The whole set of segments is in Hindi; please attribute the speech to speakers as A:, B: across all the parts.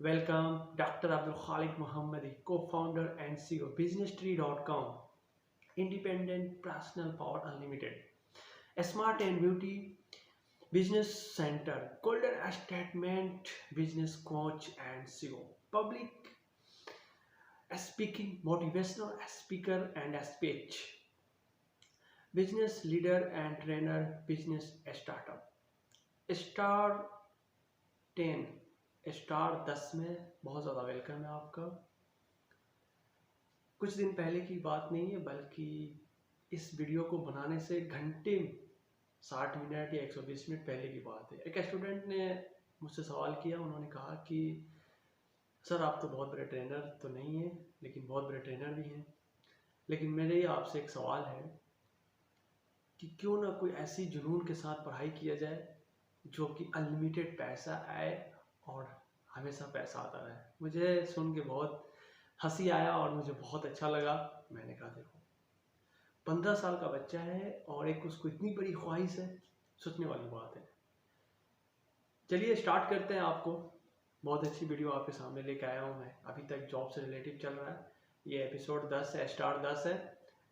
A: Welcome, Dr. Abdul Khalik Mohammadi, co-founder and CEO, BusinessTree.com, Independent Personal Power Unlimited, Smart and Beauty Business Center, Golden Statement Business Coach and CEO, Public Speaking Motivational Speaker and Speech, Business Leader and Trainer, Business Startup, Star 10, star 10 में बहुत ज़्यादा वेलकम है आपका। कुछ दिन पहले की बात नहीं है, बल्कि इस वीडियो को बनाने से घंटे 60 मिनट या 120 मिनट पहले की बात है। एक स्टूडेंट ने मुझसे सवाल किया, उन्होंने कहा कि सर आप तो बहुत बड़े ट्रेनर तो नहीं हैं, लेकिन बहुत बड़े ट्रेनर भी हैं, लेकिन मेरे आपसे एक सवाल है कि क्यों ना कोई ऐसी जुनून के साथ पढ़ाई किया जाए जो कि अनलिमिटेड पैसा आए और हमेशा पैसा आता रहे। मुझे सुन के बहुत हंसी आया और मुझे बहुत अच्छा लगा। मैंने कहा देखो 15 साल का बच्चा है और एक उसको इतनी बड़ी ख्वाहिश है, सोचने वाली बात है। चलिए स्टार्ट करते हैं। आपको बहुत अच्छी वीडियो आपके सामने लेके आया हूँ मैं। अभी तक जॉब से रिलेटिव चल रहा है। ये एपिसोड 10 है, स्टार 10 है,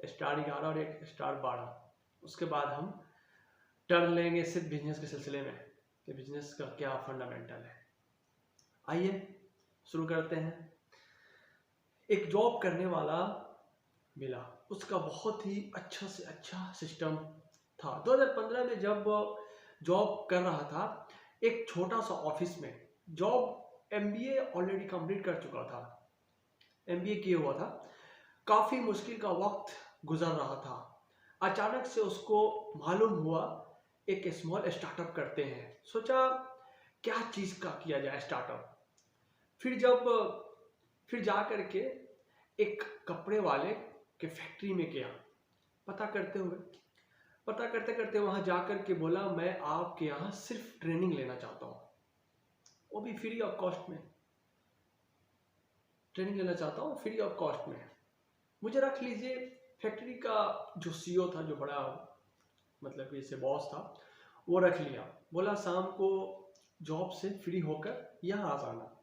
A: स्टार 11 और एक स्टार 12। उसके बाद हम टर्न लेंगे सिर्फ बिजनेस के सिलसिले में कि बिजनेस का क्या फंडामेंटल है। आइए शुरू करते हैं। एक जॉब करने वाला मिला, उसका बहुत ही अच्छा से अच्छा सिस्टम था। 2015 में जब जॉब कर रहा था एक छोटा सा ऑफिस में, जॉब एमबीए ऑलरेडी कंप्लीट कर चुका था, एमबीए किए हुआ था, काफ़ी मुश्किल का वक्त गुजर रहा था। अचानक से उसको मालूम हुआ एक स्मॉल स्टार्टअप करते हैं। सोचा क्या चीज़ का किया जाए स्टार्टअप। फिर जा करके एक कपड़े वाले के फैक्ट्री में गया। पता करते करते वहाँ जा कर के बोला मैं आपके यहाँ सिर्फ ट्रेनिंग लेना चाहता हूँ, वो भी फ्री ऑफ कॉस्ट में ट्रेनिंग लेना चाहता हूँ, फ्री ऑफ कॉस्ट में, मुझे रख लीजिए। फैक्ट्री का जो सीईओ था, जो बड़ा मतलब जैसे बॉस था, वो रख लिया। बोला शाम को जॉब से फ्री होकर यहाँ आ जाना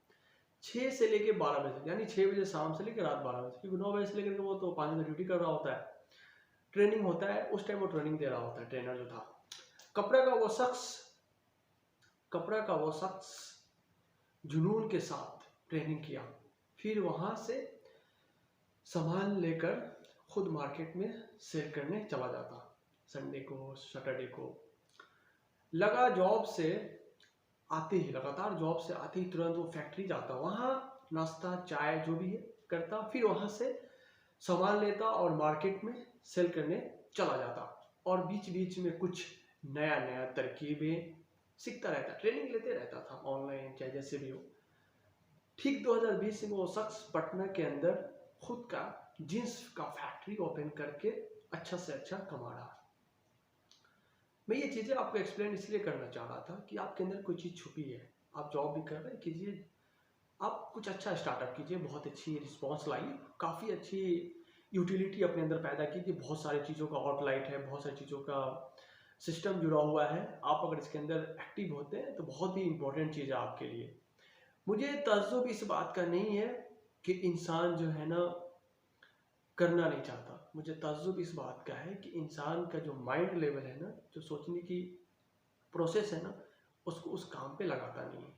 A: 6 से लेके 12 बजे, यानी 6 बजे शाम से लेकर रात 12 बजे, क्योंकि 9 बजे से लेकर वो तो 5 बजे ड्यूटी कर रहा होता है, ट्रेनिंग होता है, उस टाइम वो ट्रेनिंग दे रहा होता है। ट्रेनर जो था, कपड़ा का वो शख्स जुनून के साथ ट्रेनिंग किया। फिर वहाँ से सामान लेकर खुद मार्केट में सेल करने चला जाता। संडे को, सैटरडे को लगा जॉब से आते ही, लगातार जॉब से आते ही तुरंत वो फैक्ट्री जाता, वहाँ नाश्ता चाय जो भी है करता, फिर वहाँ से सामान लेता और मार्केट में सेल करने चला जाता। और बीच बीच में कुछ नया नया तरकीबें सीखता रहता, ट्रेनिंग लेते रहता था, ऑनलाइन चाहे जैसे भी हो। ठीक 2020 में वो शख्स पटना के अंदर खुद का जींस का फैक्ट्री ओपन करके अच्छा से अच्छा कमा रहा। मैं ये चीज़ें आपको एक्सप्लेन इसलिए करना चाह रहा था कि आपके अंदर कोई चीज़ छुपी है, आप जॉब भी कर रहे हैं, कीजिए, आप कुछ अच्छा स्टार्टअप कीजिए, बहुत अच्छी रिस्पॉन्स लाइए, काफ़ी अच्छी यूटिलिटी अपने अंदर पैदा कीजिए, बहुत सारी चीज़ों का आउटलाइट है, बहुत सारी चीज़ों का सिस्टम जुड़ा हुआ है। आप अगर इसके अंदर एक्टिव होते हैं तो बहुत ही इंपॉर्टेंट चीज़ है आपके लिए। मुझे तजुब इस बात का नहीं है कि इंसान जो है ना करना नहीं चाहता, मुझे तजुब इस बात का है कि इंसान का जो माइंड लेवल है ना, जो सोचने की प्रोसेस है ना, उसको उस काम पे लगाता नहीं है।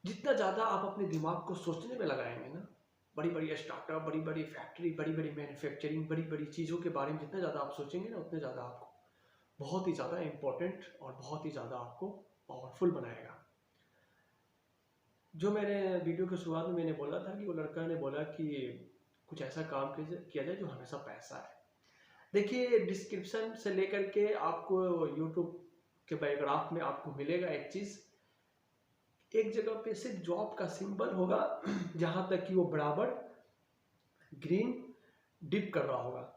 A: जितना ज़्यादा आप अपने दिमाग को सोचने में लगाएंगे ना, बड़ी बड़ी स्टार्टअप, बड़ी बड़ी फैक्ट्री, बड़ी बड़ी मैन्युफैक्चरिंग, बड़ी बड़ी चीज़ों के बारे में जितना ज़्यादा आप सोचेंगे ना, उतने ज़्यादा आपको बहुत ही ज़्यादा इम्पोर्टेंट और बहुत ही ज़्यादा आपको पावरफुल बनाएगा। जो मैंने वीडियो की शुरुआत में मैंने बोला था कि वो लड़का ने बोला कि कुछ ऐसा काम किया जाए जो हमेशा पैसा है। देखिए डिस्क्रिप्शन से लेकर के आपको यूट्यूब के बायोग्राफ में आपको मिलेगा एक चीज़, एक जगह पे सिर्फ जॉब का सिंबल होगा, जहां तक कि वो बराबर ग्रीन डिप कर रहा होगा।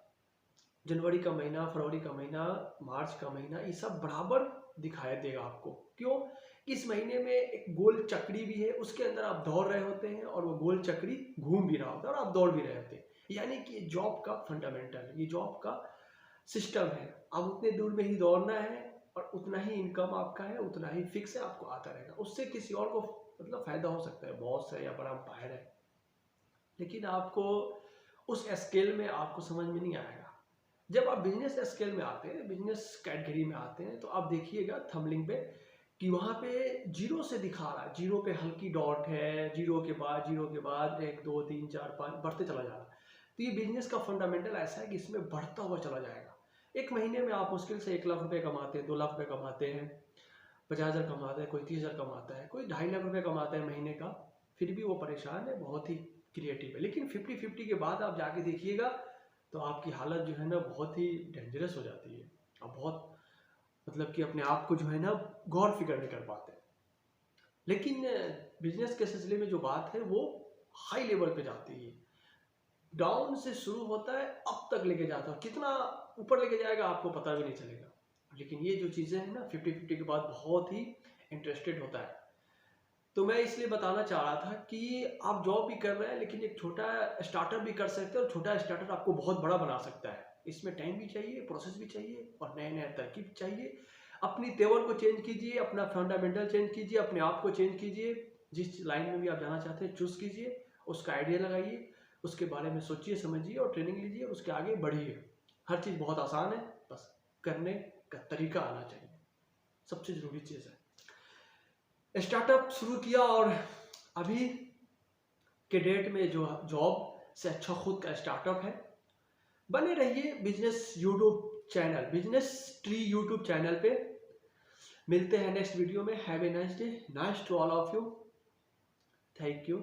A: जनवरी का महीना, फरवरी का महीना, मार्च का महीना, ये सब बराबर दिखाई देगा आपको। क्यों? इस महीने में एक गोल चक्री भी है, उसके अंदर आप दौड़ रहे होते हैं और वो गोल चक्री घूम भी रहा होता है और आप दौड़ भी रहे होते हैं। यानी कि ये जॉब का फंडामेंटल, ये जॉब का सिस्टम है। अब उतने दूर में ही दौड़ना है, और उतना ही इनकम आपका है, उतना ही फिक्स है, आपको आता रहेगा। उससे किसी और को मतलब फायदा हो सकता है, बॉस है या बड़ा एम्पायर है, लेकिन आपको उस स्केल में आपको समझ में नहीं आएगा। जब आप बिजनेस स्केल में आते हैं, बिजनेस कैटेगरी में आते हैं, तो आप देखिएगा थंबनेल पे कि वहाँ पे जीरो से दिखा रहा है, जीरो पे हल्की डॉट है, जीरो के बाद 1 2 3 4 5 बढ़ते चला जा रहा है। तो ये बिजनेस का फंडामेंटल ऐसा है कि इसमें बढ़ता हुआ चला जाएगा। एक महीने में आप मुश्किल से 1 लाख रुपए कमाते हैं, 2 लाख रुपए कमाते हैं, 50,000 कमाता है, कोई 30,000 कमाता है, कोई 2.5 लाख रुपए कमाता है महीने का, फिर भी वो परेशान है, बहुत ही क्रिएटिव है। लेकिन 50-50 के बाद आप जाके देखिएगा तो आपकी हालत जो है ना बहुत ही डेंजरस हो जाती है। आप बहुत मतलब कि अपने आप को जो है ना गौर फिक्र नहीं कर पाते। लेकिन बिजनेस के सिलसिले में जो बात है वो हाई लेवल पे जाती है, डाउन से शुरू होता है, अप तक लेके जाता है, कितना ऊपर लेके जाएगा आपको पता भी नहीं चलेगा। लेकिन ये जो चीज़ें हैं ना 50-50 के बाद बहुत ही इंटरेस्टेड होता है। तो मैं इसलिए बताना चाह रहा था कि आप जॉब भी कर रहे हैं, लेकिन एक छोटा स्टार्टअप भी कर सकते हैं, और छोटा स्टार्टअप आपको बहुत बड़ा बना सकता है। इसमें टाइम भी चाहिए, प्रोसेस भी चाहिए, और नए नए तरकीब चाहिए। अपनी तेवर को चेंज कीजिए, अपना फंडामेंटल चेंज कीजिए, अपने आप को चेंज कीजिए, जिस लाइन में भी आप जाना चाहते हैं चूज कीजिए, उसका आइडिया लगाइए, उसके बारे में सोचिए समझिए और ट्रेनिंग लीजिए, और उसके आगे बढ़िए। हर चीज़ बहुत आसान है, बस करने का तरीका आना चाहिए, सबसे ज़रूरी चीज़ है। स्टार्टअप शुरू किया और अभी के डेट में जो जॉब से अच्छा खुद का स्टार्टअप है। बने रहिए business YouTube channel, Business Tree YouTube channel पे। मिलते हैं नेक्स्ट वीडियो में। Have a nice day, nice to all of you, thank you.